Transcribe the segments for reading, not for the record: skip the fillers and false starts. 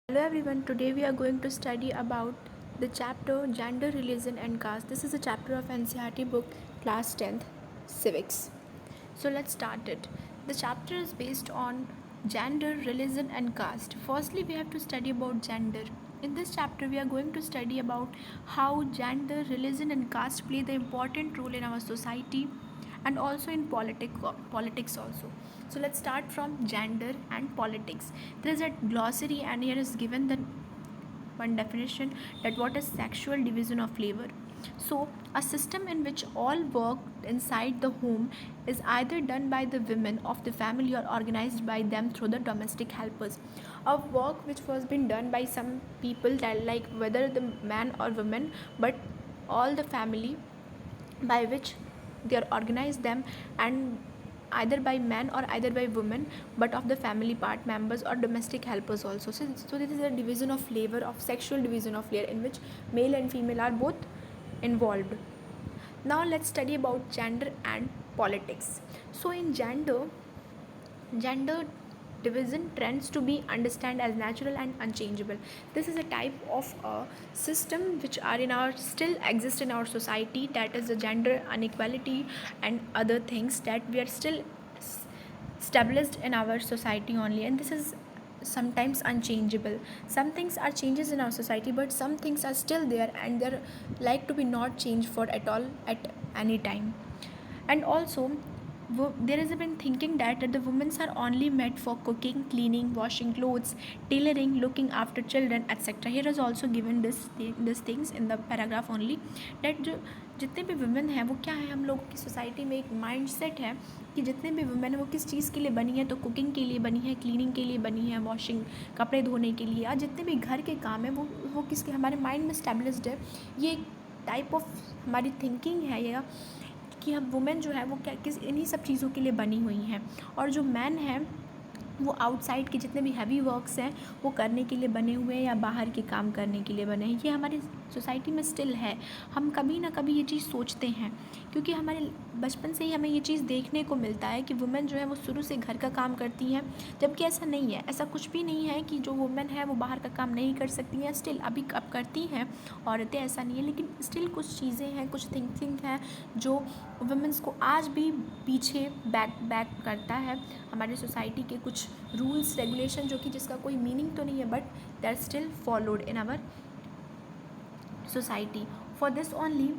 Hello everyone, today we are going to study about the chapter Gender, Religion and Caste. This is a chapter of NCERT book class 10th Civics. So let's start it. The chapter is based on gender, religion and caste. Firstly, we have to study about gender. In this chapter, we are going to study about how gender, religion and caste play the important role in our society and also in politics also. So let's start from gender and politics. There is a glossary and here is given the one definition that what is sexual division of labor. So a system in which all work inside the home is either done by the women of the family or organized by them through the domestic helpers. A work which was been done by some people, that like whether the man or woman, but all the family by which they are organized them, and either by men or either by women, but of the family part members or domestic helpers also. So this is a division of labor, of sexual division of labor, in which male and female are both involved. Now let's study about gender and politics. So in gender division trends to be understood as natural and unchangeable. This is a type of a system which are in our still exist in our society, that is the gender inequality and other things that we are still established in our society only, and this is sometimes unchangeable. Some things are changes in our society, but some things are still there and they're like to be not changed for at all at any time. And also there has been thinking that the women are only meant for cooking, cleaning, washing clothes, tailoring, looking after children, etc. Here is also given this things in the paragraph only, that जो जितने भी women हैं वो क्या है, हम लोगों की सोसाइटी में एक माइंड सेट है कि जितने भी वुमेन है वो किस चीज़ के लिए बनी है, तो कुकिंग के लिए बनी है, क्लीनिंग के लिए बनी है, वॉशिंग कपड़े धोने के लिए, या जितने भी घर के काम है वो किसके हमारे माइंड में स्टैब्लिश्ड है। ये एक टाइप ऑफ हमारी थिंकिंग है या कि हम वुमेन जो है वो क्या किस इन्हीं सब चीज़ों के लिए बनी हुई हैं, और जो मैन है वो आउटसाइड के जितने भी हैवी वर्क्स हैं वो करने के लिए बने हुए हैं या बाहर के काम करने के लिए बने हैं। ये हमारी सोसाइटी में स्टिल है। हम कभी ना कभी ये चीज़ सोचते हैं, क्योंकि हमारे बचपन से ही हमें ये चीज़ देखने को मिलता है कि वुमेन जो है वो शुरू से घर का काम करती हैं, जबकि ऐसा नहीं है। ऐसा कुछ भी नहीं है कि जो वुमेन है वो बाहर का काम नहीं कर सकती हैं। स्टिल अभी अब करती हैं औरतें, ऐसा नहीं है, लेकिन स्टिल कुछ चीज़ें हैं, कुछ थिंकिंग है जो वुमेन्स को आज भी पीछे बैक करता है। हमारे सोसाइटी के कुछ रूल्स रेगुलेशन जो कि जिसका कोई मीनिंग तो नहीं है, but they are still followed in our society. For this only,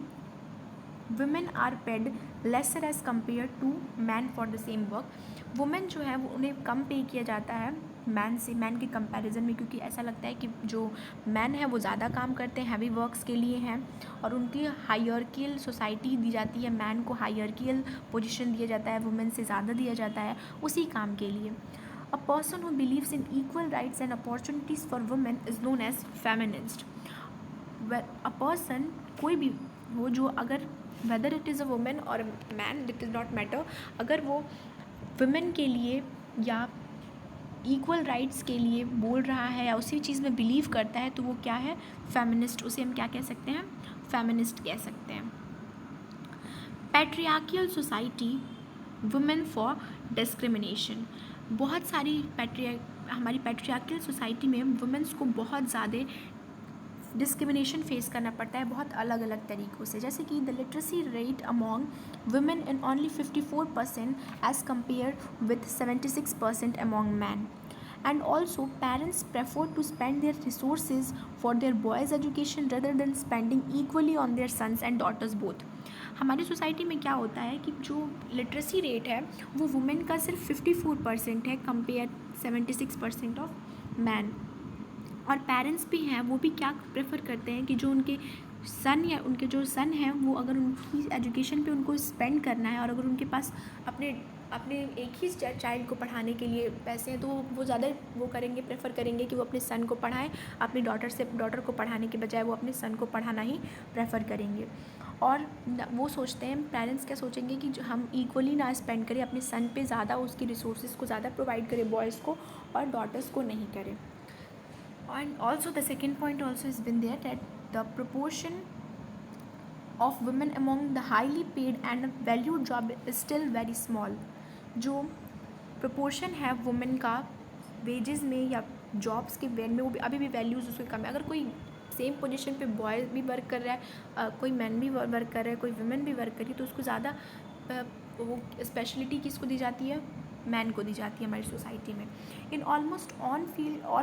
women are paid lesser as compared to men for the same work. Women जो है वो उन्हें कम पे किया जाता है मैन के कंपैरिजन में, क्योंकि ऐसा लगता है कि जो मैन है वो ज़्यादा काम करते हैं, हैवी वर्क्स के लिए हैं, और उनकी हायरकियल सोसाइटी दी जाती है, मैन को हायरकियल पोजीशन दिया जाता है, वुमेन से ज़्यादा दिया जाता है उसी काम के लिए. A person who believes in equal rights and opportunities for women is known as feminist. A person कोई भी हो जो अगर whether it is a women और man, it is not matter, अगर वो वुमेन के लिए या इक्वल राइट्स के लिए बोल रहा है या उसी चीज़ में बिलीव करता है, तो वो क्या है, फेमिनिस्ट. उसे हम क्या कह सकते हैं, फेमिनिस्ट कह सकते हैं. Patriarchal society, women for discrimination. बहुत सारी हमारी पैट्रियार्कियल सोसाइटी में वुमेन्स को बहुत ज़्यादा डिस्क्रिमिनेशन फेस करना पड़ता है बहुत अलग अलग तरीक़ों से. जैसे कि the literacy rate among women in only 54% as compare with 76% among man. And also parents prefer to spend their resources for their boys' education rather than spending equally on their sons and daughters both. हमारी society में क्या होता है कि जो literacy rate है वो women का सिर्फ 54% है कंपेयर 76% ऑफ मैन. और पेरेंट्स भी हैं वो भी क्या प्रेफर करते हैं कि जो उनके सन या उनके जो सन हैं वो अगर उनकी एजुकेशन पे उनको स्पेंड करना है, और अगर उनके पास अपने एक ही चाइल्ड को पढ़ाने के लिए पैसे हैं, तो वो ज़्यादा वो करेंगे, प्रेफर करेंगे कि वो अपने सन को पढ़ाएं. अपनी डॉटर को पढ़ाने के बजाय वो अपने सन को पढ़ाना ही प्रेफर करेंगे. और वो सोचते हैं, पेरेंट्स क्या सोचेंगे कि हम इक्वली ना स्पेंड करें अपने सन पे, ज़्यादा उसकी रिसोर्सेज को ज़्यादा प्रोवाइड करें बॉयज़ को और डॉटर्स को नहीं करें. And also the second point also has been there, that the proportion of women among the highly paid and valued job is still very small. जो proportion है women का wages में या जॉब्स के वैन में वो भी अभी भी वैल्यूज़ उसकी कम है। अगर कोई सेम पोजीशन पे बॉय भी वर्क कर रहा है, कोई मैन भी वर्क कर रहा है, कोई वुमेन भी वर्क कर रही है, तो उसको ज़्यादा वो स्पेशलिटी किसको दी जाती है, मैन को दी जाती है हमारी सोसाइटी में। In almost all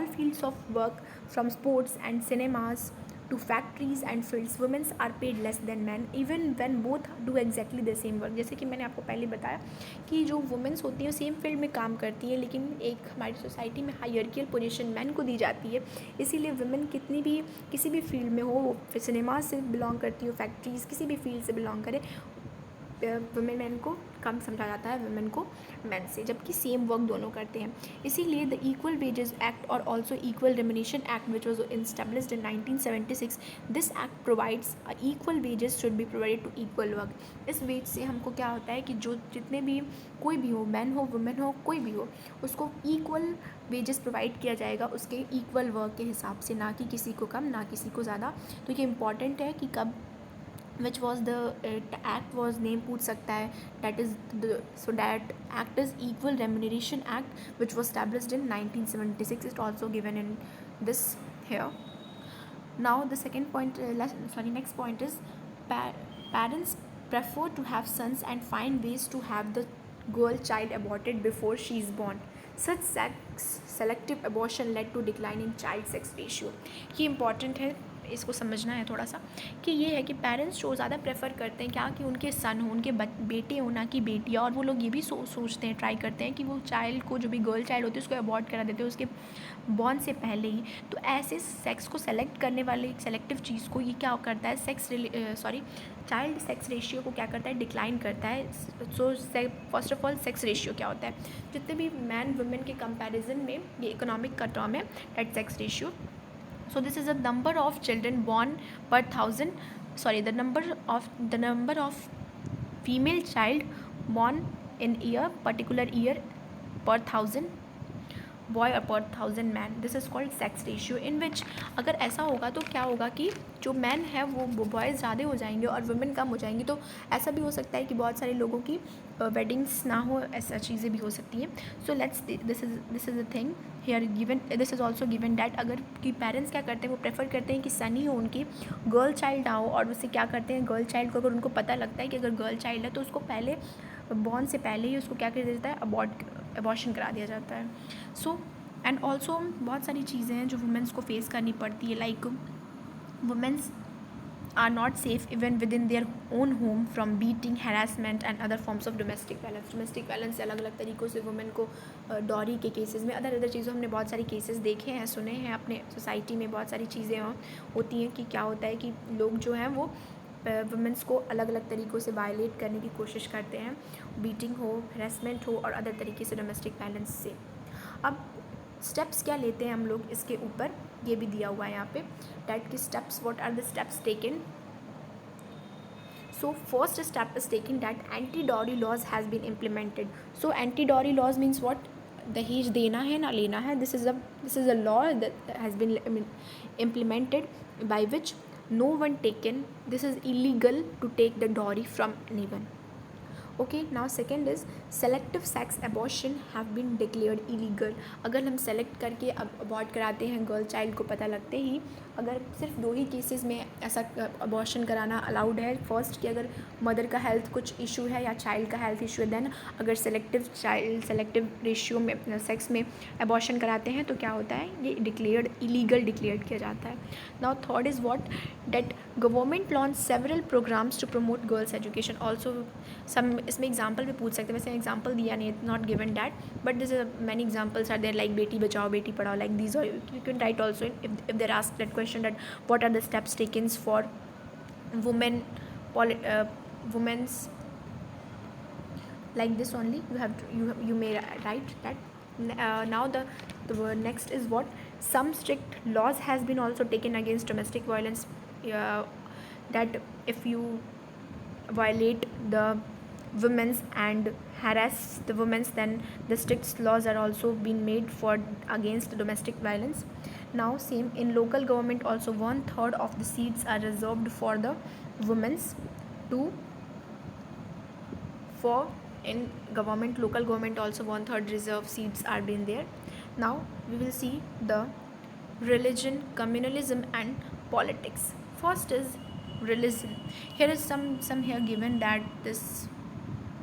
fields of work from sports and cinemas to factories and fields, women are paid less than men even when both do exactly the same work। जैसे कि मैंने आपको पहले बताया कि जो वुमेन्स होती हैं सेम फील्ड में काम करती हैं, लेकिन एक हमारी सोसाइटी में हायरकियल पोजीशन मैन को दी जाती है। इसीलिए वुमेन कितनी भी किसी भी फील्ड में हो, वो सिनेमा से बिलोंग करती हो, फैक्ट्रीज, किसी भी फील्ड से बिलोंग करे, वुमेन मैन को कम समझा जाता है वुमेन को मैन से, जबकि सेम वर्क दोनों करते हैं। इसीलिए द इक्वल वेजेस एक्ट और also equal remuneration act which was established in 1976, this act provides equal wages should be provided to equal work. इस वेज से हमको क्या होता है कि जो जितने भी कोई भी हो, मैन हो, वुमेन हो, कोई भी हो, उसको इक्वल वेजेस प्रोवाइड किया जाएगा उसके इक्वल वर्क के हिसाब से, ना कि किसी को कम ना किसी को ज़्यादा। तो ये इंपॉर्टेंट है कि कब which was the act was name पूछ सकता है, that is the so that act is equal remuneration act which was established in 1976, it also given in this here. Now the second point, next point is parents prefer to have sons and find ways to have the girl child aborted before she is born. Such sex selective abortion led to decline in child sex ratio। ये important है, इसको समझना है थोड़ा सा, कि ये है कि पेरेंट्स जो ज़्यादा प्रेफर करते हैं क्या, कि उनके सन हो, उनके बेटे हो, ना कि बेटियाँ। और वो लोग ये भी सोचते हैं, ट्राई करते हैं कि वो चाइल्ड को, जो भी गर्ल चाइल्ड होती है, उसको अबॉर्ट करा देते हैं उसके बॉर्न से पहले ही। तो ऐसे सेक्स को सेलेक्ट करने वाले सेलेक्टिव चीज़ को ये क्या करता है, चाइल्ड सेक्स रेशियो को क्या करता है, डिक्लाइन करता है। So first of all sex ratio क्या होता है, जितने भी मैन वुमेन के कंपैरिजन में ये इकोनॉमिक का टर्म है, that sex ratio. So this is the number of children born per thousand, the number of female child born in particular year per thousand boy और 1000 man. This is called sex ratio, in which अगर ऐसा होगा तो क्या होगा कि जो man है वो बॉयज़ ज़्यादा हो जाएंगे और वुमेन कम हो जाएंगी। तो ऐसा भी हो सकता है कि बहुत सारे लोगों की वेडिंग्स ना हो, ऐसा चीज़ें भी हो सकती हैं। So let's this is the thing here given, this is also given that अगर कि पेरेंट्स क्या करते हैं, वो प्रेफर करते हैं कि सन ही हो उनकी, गर्ल चाइल्ड ना हो। और उससे क्या करते हैं, गर्ल चाइल्ड को अगर उनको पता लगता है कि अगर गर्ल चाइल्ड है तो उसको पहले बॉर्न से पहले ही उसको क्या कर दिया जाता है, अबॉर्शन करा दिया जाता है। सो एंड ऑल्सो बहुत सारी चीज़ें हैं जो वुमेंस को फेस करनी पड़ती है, like womens are not safe even within their own home from beating, harassment and other forms of domestic violence. Domestic violence से अलग अलग तरीक़ों से वुमेन को डॉरी के केसेस में, अदर चीज़ों, हमने बहुत सारी केसेस देखे हैं, सुने हैं, अपने सोसाइटी में बहुत सारी चीज़ें होती हैं कि क्या होता है कि लोग जो हैं वो वुमेंस को अलग अलग तरीक़ों से वायलेट करने की कोशिश करते हैं, बीटिंग हो, हरेसमेंट हो और अदर तरीके से डोमेस्टिक वायलेंस से। अब स्टेप्स क्या लेते हैं हम लोग इसके ऊपर, ये भी दिया हुआ है यहाँ पे, डैट की steps, what are the steps taken. So first step is taken that anti dowry laws has been implemented. So anti dowry laws means what, दहेज देना है ना लेना है, this is a law that has been implemented by which no one taken, this is illegal to take the dowry from anyone. Okay, now second is selective sex abortion have been declared illegal। अगर हम select करके abort कराते हैं girl child को पता लगते ही, अगर सिर्फ 2 ही केसेस में ऐसा अबॉर्शन कराना अलाउड है। फर्स्ट कि अगर मदर का हेल्थ कुछ इशू है या चाइल्ड का हेल्थ इशू है, देन अगर सेलेक्टिव रेशियो में सेक्स में अबॉर्शन कराते हैं तो क्या होता है, ये इलीगल डिक्लेयर्ड किया जाता है। Now third is what, that government launch several programmes to promote girls education. Also some इसमें एग्जाम्पल भी पूछ सकते हैं, वैसे एग्जाम्पल दिया नहीं, not given that, but this many examples are there, like बेटी बचाओ बेटी पढ़ाओ, लाइक दीज और you can write also if they're asked that question, that what are the steps taken for women's like this only, you may write that. Now the next is what, some strict laws has been also taken against domestic violence, that if you violate the women's and harass the women's, then the strict laws are also being made for against domestic violence. Now same in local government also, 1/3 of the seats are reserved for the women's for in government, local government also 1/3 reserved seats are been there. Now we will see the religion, communalism, and politics. First is religion. Here is some here given that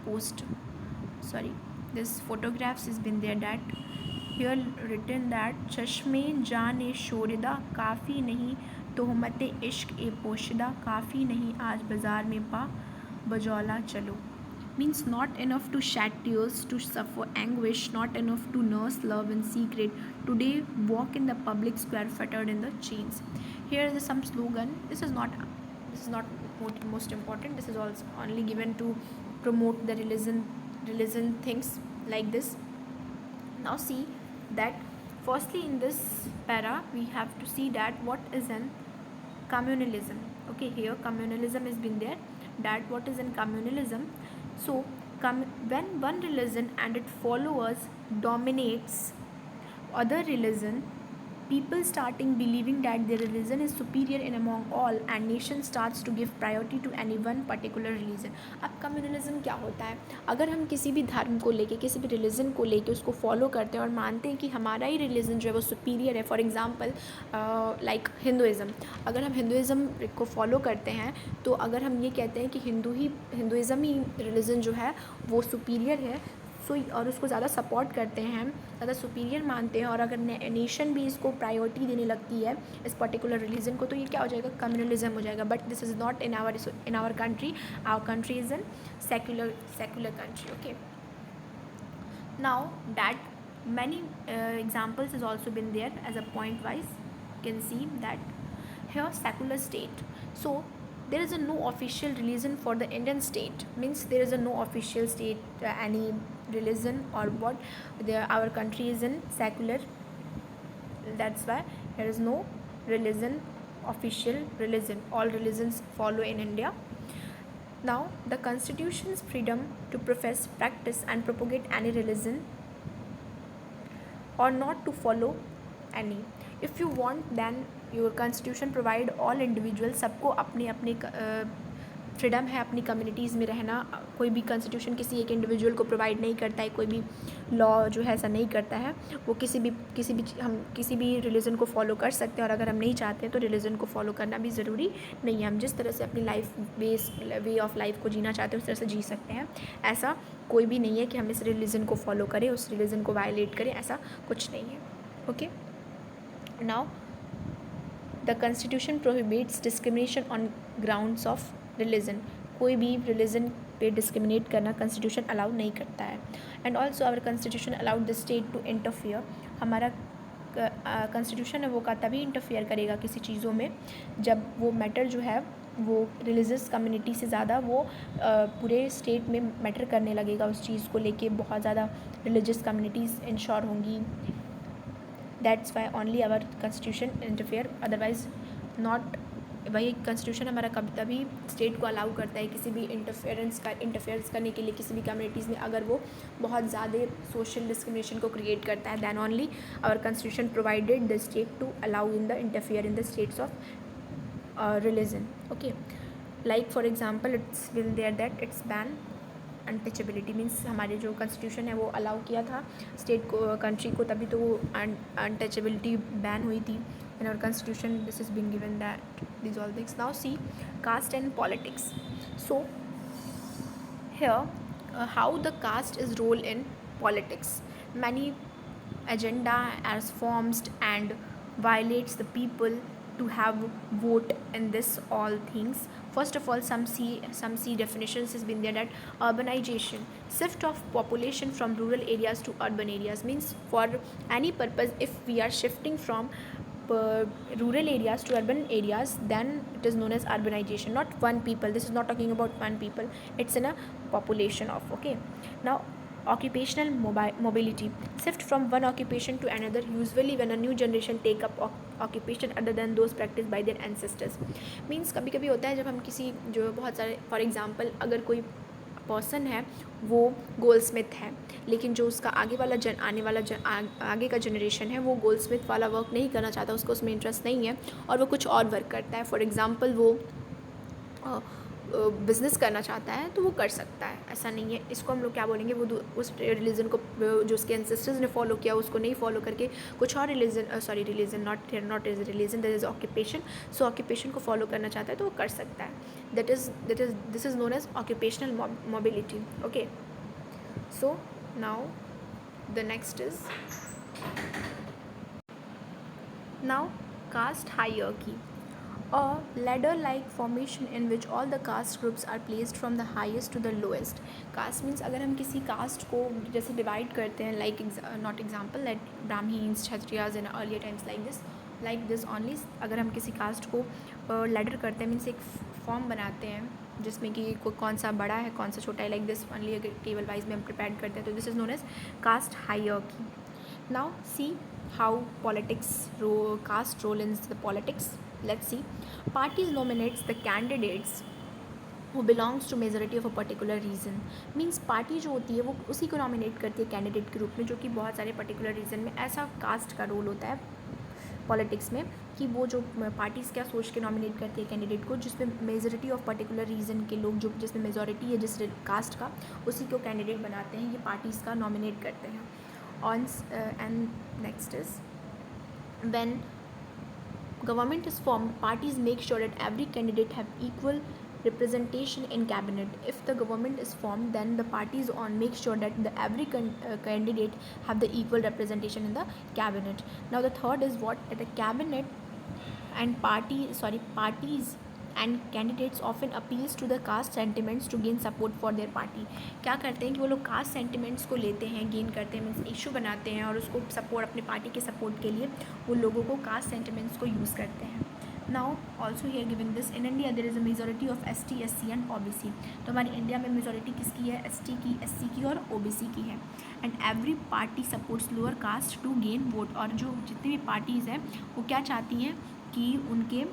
post sorry this photographs has been there that here written that चश्मे जाने शोरदा काफ़ी नहीं तोहमत इश्क ए पोशदा काफ़ी नहीं आज बाज़ार में पा बजौला चलो means not enough to shed tears, to suffer anguish, not enough to nurse love in secret. Today, walk in the public square fettered in the chains. Here is some slogan. This is not most important. This is also only given to promote the religion things like this. Now see that firstly in this para we have to see that what is an communalism. Okay, here communalism has been there. That what is in communalism. So, when one religion and its followers dominates other religion, people starting believing that their religion is superior in among all and nation starts to give priority to any one particular religion. अब communalism क्या होता है? अगर हम किसी भी धर्म को लेके किसी भी रिलीजन को लेके उसको फॉलो करते हैं और मानते हैं कि हमारा ही रिलीजन जो है वो सुपीरियर है, फॉर एग्जांपल लाइक हिंदुज़म, अगर हम हिंदुज़म को फॉलो करते हैं तो अगर हम ये कहते हैं कि हिंदुज़म ही रिलीजन जो है वो सुपीरियर है और उसको ज़्यादा सपोर्ट करते हैं, ज़्यादा सुपीरियर मानते हैं और अगर नेशन भी इसको प्रायोरिटी देने लगती है इस पर्टिकुलर रिलीजन को तो ये क्या हो जाएगा? कम्युनलिज्म हो जाएगा. But this is not in our country. Our country is an secular country. Okay, now that many examples has also been there as a point wise. You can see that here secular state. So there is a no official religion for the Indian state, means there is a no official state any religion or what our country is in secular. That's why there is no religion, official religion. All religions follow in India. Now the constitution's freedom to profess, practice and propagate any religion or not to follow any. If you want then your constitution provide all individuals, सबको अपने अपने freedom है अपनी communities में रहना. कोई भी constitution किसी एक इंडिविजुअल को प्रोवाइड नहीं करता है, कोई भी लॉ जो है ऐसा नहीं करता है. वो हम किसी भी रिलीजन को फॉलो कर सकते हैं और अगर हम नहीं चाहते हैं तो रिलीजन को फॉलो करना भी ज़रूरी नहीं है. हम जिस तरह से अपनी वे ऑफ लाइफ को जीना चाहते हैं उस तरह से जी सकते हैं. ऐसा कोई भी नहीं है कि हम इस रिलीजन को फॉलो करें, उस रिलीजन को वायलेट करें, ऐसा कुछ नहीं है. Okay, now the constitution prohibits discrimination on grounds of religion. कोई भी रिलीजन पे डिस्क्रिमिनेट करना कॉन्स्टिट्यूशन अलाउ नहीं करता है. And also our constitution allowed the state to interfere. हमारा कॉन्स्टिट्यूशन है वो का तभी इंटरफियर करेगा किसी चीज़ों में जब वो मैटर जो है वो रिलीजियस कम्युनिटी से ज़्यादा वो पूरे स्टेट में मैटर करने लगेगा. उस चीज़ को लेके बहुत ज़्यादा रिलीजियस कम्युनिटीज़ इंश्योर होंगी. That's why only our constitution interfere, otherwise not. वही कॉन्स्टिट्यूशन हमारा कभी तभी स्टेट को अलाउ करता है किसी भी इंटरफेरेंस करने के लिए किसी भी कम्युनिटीज़ में अगर वो बहुत ज़्यादा सोशल डिस्क्रिमिनेशन को क्रिएट करता है. Then only our constitution provided the state to allow in the interfere in the states of religion. Okay, like for example it's been there that it's ban untouchability. Means हमारे जो constitution है वो allow किया था state को, country को, तभी तो वो अनटचेबिलिटी बैन हुई थी. In our constitution this is been given that this all things. Now see caste and politics. So here how the caste is role in politics. Many agenda as formed and violates the people to have vote in this all things. First of all, some see definitions has been there that urbanization, shift of population from rural areas to urban areas, means for any purpose if we are shifting from rural areas to urban areas then it is known as urbanization. Not one people, this is not talking about one people, it's in a population of. Okay, now occupational mobility, shift from one occupation to another, usually when a new generation take up occupation other than those practiced by their ancestors. means कभी कभी होता है जब हम किसी जो बहुत सारे फॉर एग्जांपल अगर कोई पर्सन है वो गोल्ड स्मिथ है लेकिन जो उसका आगे वाला आगे का जनरेशन है वो गोल्ड स्मिथ वाला वर्क नहीं करना चाहता, उसको उसमें इंटरेस्ट नहीं है और वो कुछ और वर्क करता है. फॉर एग्ज़ाम्पल वो बिज़नेस करना चाहता है तो वो कर सकता है, ऐसा नहीं है। इसको हम लोग क्या बोलेंगे, वो उस रिलीजन को जो उसके एंसेस्टर्स ने फॉलो किया उसको नहीं फॉलो करके कुछ और religion not is religion, that is occupation. So occupation को फॉलो करना चाहता है तो वो कर सकता है। This is known as occupational mobility. Okay, so now the next is now caste hierarchy, a ladder-like formation in which all the caste groups are placed from the highest to the lowest. Caste means अगर हम किसी caste को जैसे divide करते हैं, like not example like Brahmins, Kshatriyas in earlier times like this only. अगर हम किसी caste को ladder करते हैं means एक form बनाते हैं जिसमें कि कौन सा बड़ा है कौन सा छोटा है, like this only अगर table wise में हम prepared करते हैं तो this is known as caste hierarchy. Now see how caste role in the politics. Let's see. Parties nominates the candidates who belongs to majority of a particular region. Means party जो होती है वो उसी को nominate करती है candidate के रूप में जो कि बहुत सारे पर्टिकुलर रीजन में। ऐसा कास्ट का रोल होता है पॉलिटिक्स में कि वो जो पार्टीज़ क्या सोच के नॉमिनेट करती है कैंडिडेट को जिसमें मेजॉरिटी ऑफ पर्टिकुलर रीजन के लोग जो जिसमें मेजॉरिटी है जिस कास्ट का उसी को कैंडिडेट बनाते हैं, ये पार्टीज़ का नॉमिनेट करते हैं। And next is when government is formed, parties make sure that every candidate have equal representation in cabinet. If the government is formed, then the parties make sure that every candidate have the equal representation in the cabinet. Now the third is what, at the cabinet and parties and candidates often appeals to the caste sentiments to gain support for their party. क्या करते हैं कि वो लोग caste sentiments को लेते हैं, gain करते हैं, मीन्स इशू बनाते हैं और उसको सपोर्ट अपने पार्टी के सपोर्ट के लिए वो लोगों को caste sentiments को यूज़ करते हैं. Now also here given this, in India there is a majority of ST, SC and OBC. तो हमारी इंडिया में मेजोरिटी किसकी है, ST की, SC की और OBC की है. And every party supports lower caste to gain vote. और जो जितनी भी पार्टीज़ हैं वो क्या चाहती हैं कि उनके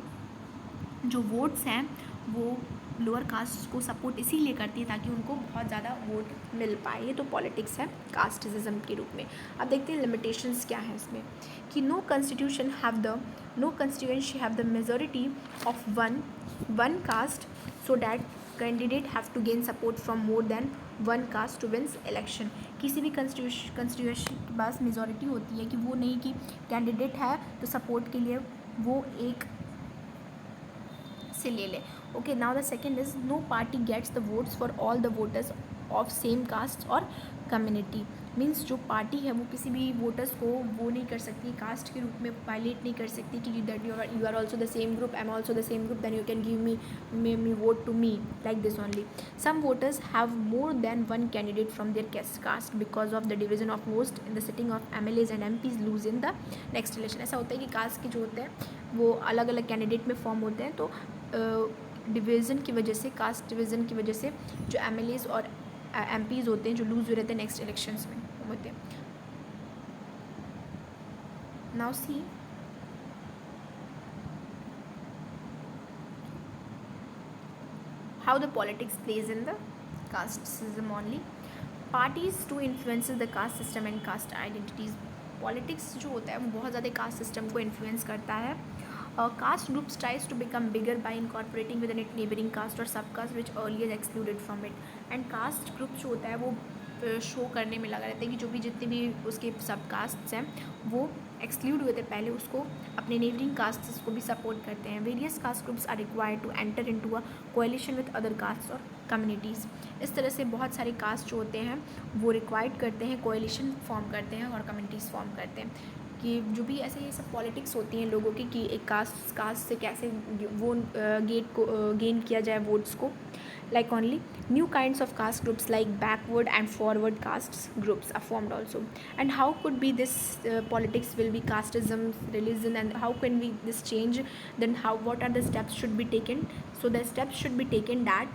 जो वोट्स हैं वो लोअर कास्ट को सपोर्ट इसीलिए करती है ताकि उनको बहुत ज़्यादा वोट मिल पाए. ये तो पॉलिटिक्स है कास्टिज्म के रूप में. अब देखते हैं लिमिटेशंस क्या है इसमें कि no constituency have the majority of one caste so that candidate have to gain support from more than one caste to wins election. किसी भी कंस्टिट्यूशन के पास मेजॉरिटी होती है कि वो नहीं कि कैंडिडेट है तो सपोर्ट के लिए वो एक से ले ले. Okay, now the second is no party gets the votes for all the voters of same caste और कम्युनिटी. मीन्स जो पार्टी है वो किसी भी वोटर्स को वो नहीं कर सकती, कास्ट के रूप में वायलेट नहीं कर सकती कि that you are also the same group, I am also the same group, then you can give me vote to me, like this only. Some voters have more than one candidate from their caste because of the division of post in the sitting of MLAs and MPs lose in the next election. ऐसा होता है कि cast के जो होते हैं वो अलग अलग कैंडिडेट में फॉर्म होते हैं तो डिवीज़न की वजह से, कास्ट डिवीज़न की वजह से जो MLAs और MPs होते हैं जो लूज हो रहते हैं नेक्स्ट इलेक्शंस में होते हैं. Now see how the politics plays in the caste system only. Parties to influences the caste system and caste identities. Politics जो होता है वो बहुत ज़्यादा कास्ट सिस्टम को इन्फ्लुएंस करता है. Caste groups tries to become bigger by incorporating with its neighboring caste or subcaste which earlier excluded from it. And caste group जो होता है वो शो करने में लगा रहता है कि जो भी जितने भी उसके सब कास्ट्स हैं वो एक्सक्लूड हुए थे पहले उसको अपने नेबरिंग कास्ट्स को भी सपोर्ट करते हैं. Various caste groups are required to enter into a coalition with other caste और कम्युनिटीज़. इस तरह से बहुत सारे कास्ट जो होते हैं वो रिक्वायर्ड करते हैं, कोएलिशन फॉर्म करते हैं और कम्युनिटीज़ फॉर्म करते हैं. कि जो भी ऐसे ये सब पॉलिटिक्स होती हैं लोगों की कि एक कास्ट से कैसे वो गेन किया जाए वोट्स को. like only new kinds of caste groups like backward and forward caste groups are formed also. And how could be this politics will be casteism, religion, and how can we this change, then what are the steps should be taken. So the steps should be taken that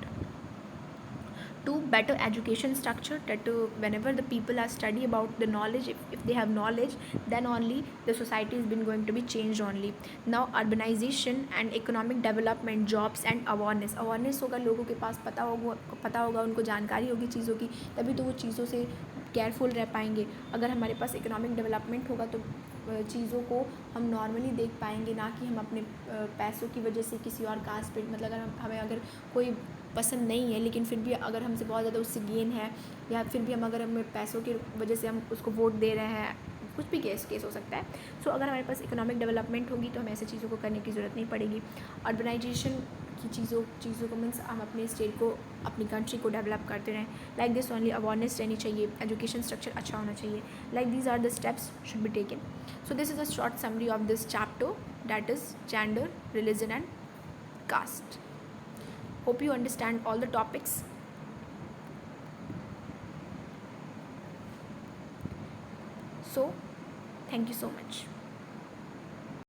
to better education structure, that whenever the people are study about the knowledge, if they have knowledge, then only the society has been going to be changed only. Now urbanization and economic development, jobs and awareness होगा, लोगों के पास पता होगा उनको जानकारी होगी चीज़ों की, तभी तो वो चीज़ों से केयरफुल रह पाएंगे. अगर हमारे पास इकोनॉमिक डेवलपमेंट होगा तो चीज़ों को हम नॉर्मली देख पाएंगे, ना कि हम अपने पैसों की वजह से किसी और कास्ट पे, मतलब अगर हमें अगर कोई पसंद नहीं है लेकिन फिर भी अगर हमसे बहुत ज़्यादा उससे गेन है, या फिर भी हम अगर हमें पैसों की वजह से हम उसको वोट दे रहे हैं, कुछ भी केस हो सकता है। सो अगर हमारे पास इकोनॉमिक डेवलपमेंट होगी तो हमें ऐसी चीज़ों को करने की ज़रूरत नहीं पड़ेगी। अर्बनाइजेशन की चीज़ों को मीन्स हम अपने स्टेट को, अपनी कंट्री को डेवलप करते रहें। लाइक दिस ओनली अवेयरनेस रहनी चाहिए, एजुकेशन स्ट्रक्चर अच्छा होना चाहिए। Like these are the steps should be taken. So this is a short summary of this chapter, that is gender, religion and caste. Hope you understand all the topics. So thank you so much.